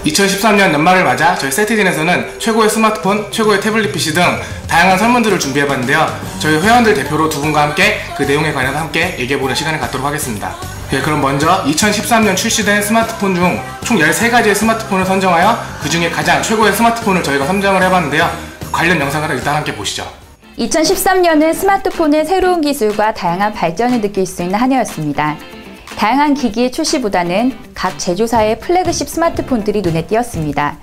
2013년 연말을 맞아 저희 세티진에서는 최고의 스마트폰, 최고의 태블릿 PC 등 다양한 설문들을 준비해봤는데요. 저희 회원들 대표로 두 분과 함께 그 내용에 관해서 함께 얘기해보는 시간을 갖도록 하겠습니다. 그럼 먼저 2013년 출시된 스마트폰 중 총 13가지의 스마트폰을 선정하여 그 중에 가장 최고의 스마트폰을 저희가 선정을 해봤는데요. 관련 영상을 일단 함께 보시죠. 2013년은 스마트폰의 새로운 기술과 다양한 발전을 느낄 수 있는 한 해였습니다. 다양한 기기의 출시보다는 각 제조사의 플래그십 스마트폰들이 눈에 띄었습니다.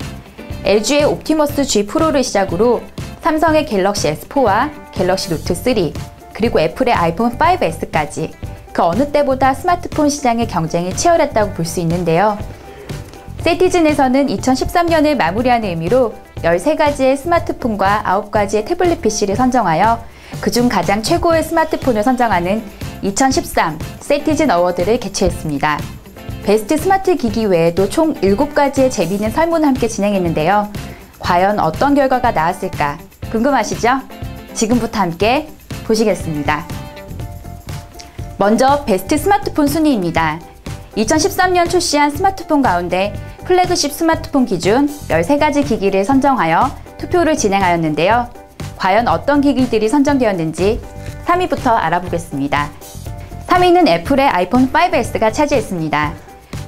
LG의 옵티머스 G 프로를 시작으로 삼성의 갤럭시 S4와 갤럭시 노트 3, 그리고 애플의 아이폰 5S까지 그 어느 때보다 스마트폰 시장의 경쟁이 치열했다고 볼 수 있는데요. 세티즌에서는 2013년을 마무리하는 의미로 13가지의 스마트폰과 9가지의 태블릿 PC를 선정하여 그중 가장 최고의 스마트폰을 선정하는 2013 세티즌 어워드를 개최했습니다. 베스트 스마트 기기 외에도 총 7가지의 재미있는 설문을 함께 진행했는데요. 과연 어떤 결과가 나왔을까 궁금하시죠? 지금부터 함께 보시겠습니다. 먼저 베스트 스마트폰 순위입니다. 2013년 출시한 스마트폰 가운데 플래그십 스마트폰 기준 13가지 기기를 선정하여 투표를 진행하였는데요. 과연 어떤 기기들이 선정되었는지 3위부터 알아보겠습니다. 3위는 애플의 아이폰 5S가 차지했습니다.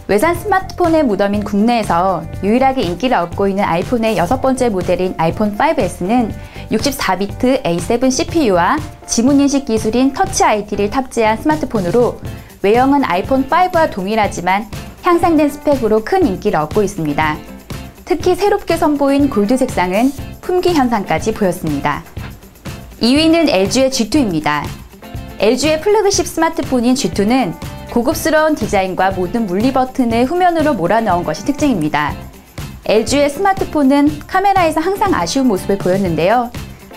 외산 스마트폰의 무덤인 국내에서 유일하게 인기를 얻고 있는 아이폰의 6번째 모델인 아이폰 5S는 64비트 A7 CPU와 지문인식 기술인 터치 ID를 탑재한 스마트폰으로 외형은 아이폰 5와 동일하지만 향상된 스펙으로 큰 인기를 얻고 있습니다. 특히 새롭게 선보인 골드 색상은 품귀 현상까지 보였습니다. 2위는 LG의 G2입니다. LG의 플래그십 스마트폰인 G2는 고급스러운 디자인과 모든 물리 버튼을 후면으로 몰아넣은 것이 특징입니다. LG의 스마트폰은 카메라에서 항상 아쉬운 모습을 보였는데요.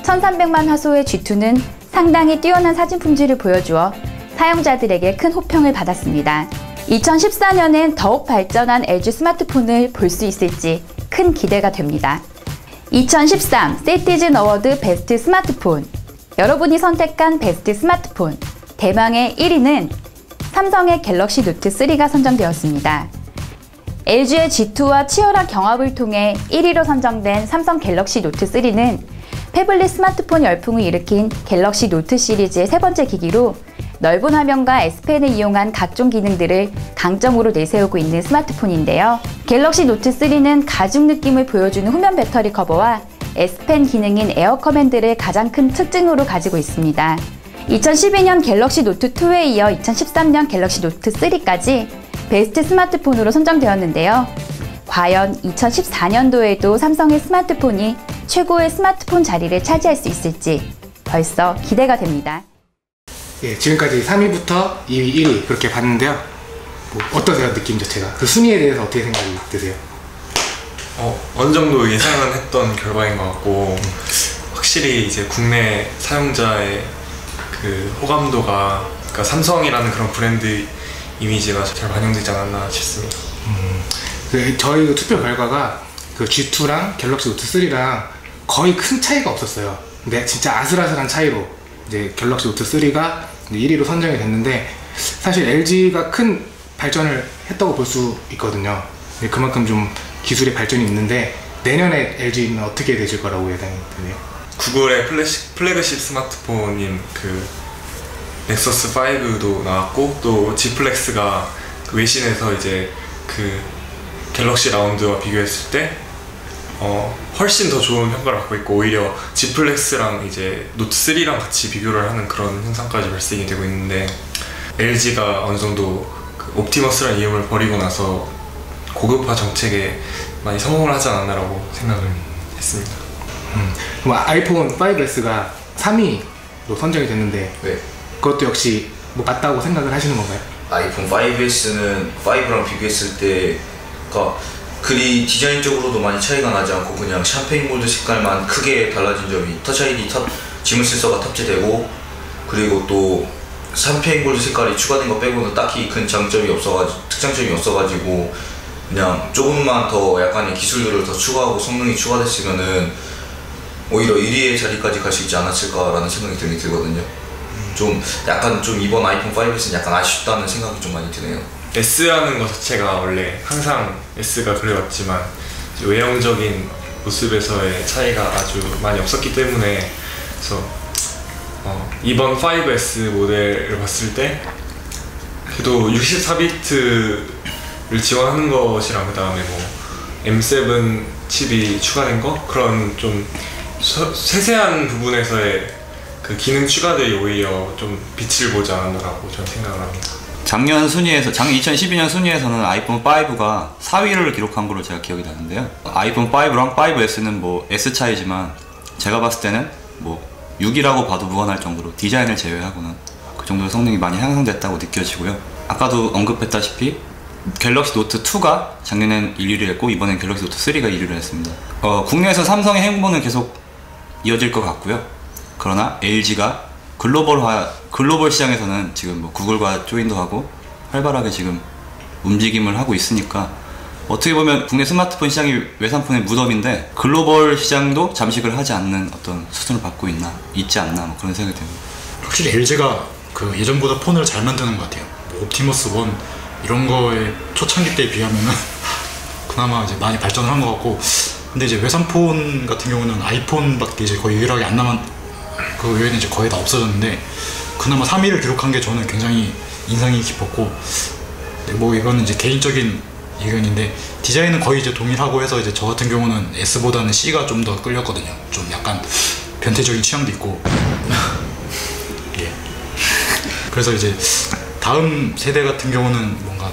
1300만 화소의 G2는 상당히 뛰어난 사진 품질을 보여주어 사용자들에게 큰 호평을 받았습니다. 2014년엔 더욱 발전한 LG 스마트폰을 볼 수 있을지 큰 기대가 됩니다. 2013 세티즌 어워드 베스트 스마트폰, 여러분이 선택한 베스트 스마트폰 대망의 1위는 삼성의 갤럭시 노트 3가 선정되었습니다. LG의 G2와 치열한 경합을 통해 1위로 선정된 삼성 갤럭시 노트 3는 태블릿 스마트폰 열풍을 일으킨 갤럭시 노트 시리즈의 세 번째 기기로 넓은 화면과 S펜을 이용한 각종 기능들을 강점으로 내세우고 있는 스마트폰인데요. 갤럭시 노트 3는 가죽 느낌을 보여주는 후면 배터리 커버와 S펜 기능인 에어 커맨드를 가장 큰 특징으로 가지고 있습니다. 2012년 갤럭시 노트 2에 이어 2013년 갤럭시 노트 3까지 베스트 스마트폰으로 선정되었는데요. 과연 2014년도에도 삼성의 스마트폰이 최고의 스마트폰 자리를 차지할 수 있을지 벌써 기대가 됩니다. 지금까지 3위부터 2위, 1위 그렇게 봤는데요. 어떠세요, 느낌 자체가? 그 순위에 대해서 어떻게 생각이 드세요? 어느 정도 예상은 했던 결과인 것 같고 확실히 이제 국내 사용자의 그 호감도가, 그러니까 삼성이라는 그런 브랜드 이미지가 잘 반영되지 않았나 싶습니다. 저희 투표 결과가 그 G2랑 갤럭시 노트 3랑 거의 큰 차이가 없었어요. 근데 진짜 아슬아슬한 차이로 이제 갤럭시 노트 3가 1위로 선정이 됐는데, 사실 LG가 큰 발전을 했다고 볼 수 있거든요. 그만큼 좀 기술의 발전이 있는데 내년에 LG는 어떻게 되실 거라고 예상이 되네요. 구글의 플래그십 스마트폰인 그 넥서스 5도 나왔고, 또 G 플렉스가 그 외신에서 이제 그 갤럭시 라운드와 비교했을 때 훨씬 더 좋은 평가를 받고 있고, 오히려 G 플렉스랑 이제 노트 3랑 같이 비교를 하는 그런 현상까지 발생이 되고 있는데, LG가 어느 정도 그 옵티머스라는 이름을 버리고 나서 고급화 정책에 많이 성공을 하지 않았나라고 생각을 했습니다. 그럼 아이폰 5S가 3위로 선정이 됐는데, 네. 그것도 역시 맞다고 생각을 하시는 건가요? 아이폰 5S는 5랑 비교했을 때가 그리 디자인적으로도 많이 차이가 나지 않고 그냥 샴페인 골드 색깔만 크게 달라진 점이 터치 ID 지문 센서가 탑재되고, 그리고 또 샴페인 골드 색깔이 추가된 거 빼고는 딱히 큰 장점이 특장점이 없어가지고 그냥 조금만 더 약간의 기술들을 더 추가하고 성능이 추가됐으면은 오히려 1위의 자리까지 갈 수 있지 않았을까라는 생각이 들거든요. 좀 이번 아이폰 5S는 약간 아쉽다는 생각이 좀 많이 드네요. S라는 것 자체가 원래 항상 S가 그래왔지만 외형적인 모습에서의 차이가 아주 많이 없었기 때문에 그래서 이번 5S 모델을 봤을 때 그래도 64비트를 지원하는 것이랑 그 다음에 뭐 M7 칩이 추가된 거 그런 좀 세세한 부분에서의 그 기능 추가들이 오히려 좀 빛을 보지 않았나라고 저는 생각을 합니다. 작년 2012년 순위에서는 아이폰 5가 4위를 기록한 걸로 제가 기억이 나는데요. 아이폰 5랑 5S는 뭐 S 차이지만 제가 봤을 때는 뭐 6이라고 봐도 무관할 정도로 디자인을 제외하고는 그 정도의 성능이 많이 향상됐다고 느껴지고요. 아까도 언급했다시피 갤럭시 노트 2가 작년엔 1위를 했고 이번엔 갤럭시 노트 3가 1위를 했습니다. 국내에서 삼성의 행보는 계속 이어질 것 같고요. 그러나 LG가 글로벌 시장에서는 지금 뭐 구글과 조인도 하고 활발하게 지금 움직임을 하고 있으니까 어떻게 보면 국내 스마트폰 시장이 외산폰의 무덤인데 글로벌 시장도 잠식을 하지 않는 어떤 수준을 받고 있지 않나 뭐 그런 생각이 듭니다. 확실히 LG가 그 예전보다 폰을 잘 만드는 것 같아요. 뭐 옵티머스 1 이런 거에 초창기 때에 비하면은 그나마 이제 많이 발전을 한 것 같고, 근데 이제 외산폰 같은 경우는 아이폰밖에 이제 거의 유일하게 안 남은, 그 외에는 이제 거의 다 없어졌는데 그나마 3위를 기록한 게 저는 굉장히 인상이 깊었고, 뭐 이거는 이제 개인적인 의견인데 디자인은 거의 이제 동일하고 해서 이제 저 같은 경우는 S보다는 C가 좀 더 끌렸거든요. 좀 약간 변태적인 취향도 있고 예. 그래서 이제 다음 세대 같은 경우는 뭔가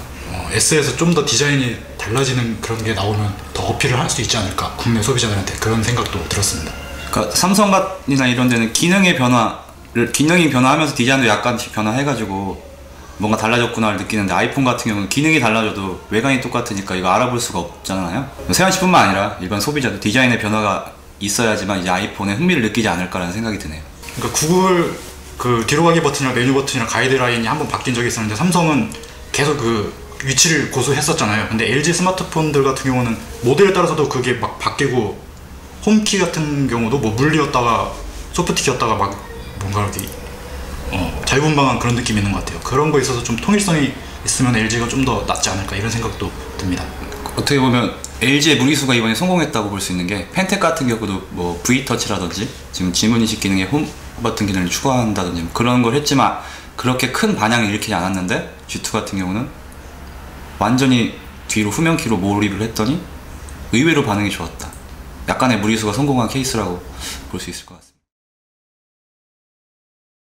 S에서 좀 더 디자인이 달라지는 그런 게 나오면 더 어필을 할 수 있지 않을까, 국내 소비자들한테 그런 생각도 들었습니다. 그러니까 삼성이나 이런 데는 기능이 변화하면서 디자인도 약간씩 변화해가지고 뭔가 달라졌구나를 느끼는데, 아이폰 같은 경우는 기능이 달라져도 외관이 똑같으니까 이거 알아볼 수가 없잖아요. 세안씨뿐만 아니라 일반 소비자도 디자인의 변화가 있어야지만 이제 아이폰에 흥미를 느끼지 않을까라는 생각이 드네요. 그러니까 구글 그 뒤로 가기 버튼이랑 메뉴 버튼이랑 가이드라인이 한번 바뀐 적이 있었는데 삼성은 계속 그 위치를 고수했었잖아요. 근데 LG 스마트폰들 같은 경우는 모델에 따라서도 그게 막 바뀌고, 홈키 같은 경우도 뭐 물리였다가 소프트키였다가 막 뭔가 이렇게 자유분방한 그런 느낌이 있는 것 같아요. 그런 거에 있어서 좀 통일성이 있으면 LG가 좀 더 낫지 않을까 이런 생각도 듭니다. 어떻게 보면 LG의 무리수가 이번에 성공했다고 볼 수 있는 게, 펜텍 같은 경우도 뭐 V터치라든지 지금 지문인식 기능에 홈 버튼 기능을 추가한다든지 그런 걸 했지만 그렇게 큰 반향을 일으키지 않았는데, G2 같은 경우는 완전히 뒤로 후면키로 몰입을 했더니 의외로 반응이 좋았다. 약간의 무리수가 성공한 케이스라고 볼 수 있을 것 같습니다.